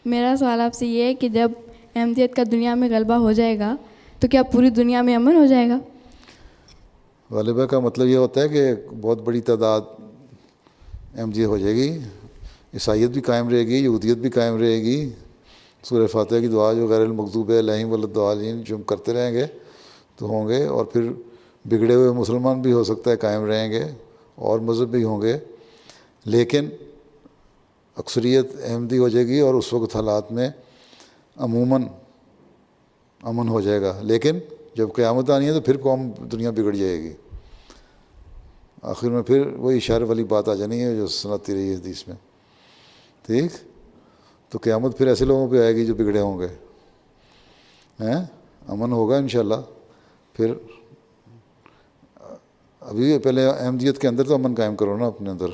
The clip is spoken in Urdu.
میرا سوال آپ سے یہ ہے کہ جب احمدیت کا دنیا میں غلبہ ہو جائے گا تو کیا پوری دنیا میں امن ہو جائے گا؟ غلبہ کا مطلب یہ ہوتا ہے کہ بہت بڑی تعداد احمدیت ہو جائے گی، عیسائیت بھی قائم رہے گی، یہودیت بھی قائم رہے گی. سورہ فاتحہ کی دعا جو غیر المغضوب علیہم ولا الضالین جو ہم کرتے رہیں گے تو ہوں گے، اور پھر بگڑے ہوئے مسلمان بھی ہو سکتا ہے قائم رہیں گے، اور مذہب بھی ہوں گے، لیکن اکثریت احمدی ہو جائے گی، اور اس وقت حالات میں عموماً امن ہو جائے گا. لیکن جب قیامت آنی ہے تو پھر قوم دنیا بگڑ جائے گی. آخر میں پھر وہی اشارے والی بات آ جانی ہے جو سناتی رہی ہے حدیث میں. ٹھیک، تو قیامت پھر ایسے لوگوں پہ آئے گی جو بگڑے ہوں گے. امن ہوگا انشاءاللہ. پھر ابھی پہلے احمدیت کے اندر تو امن قائم کرو نا اپنے اندر.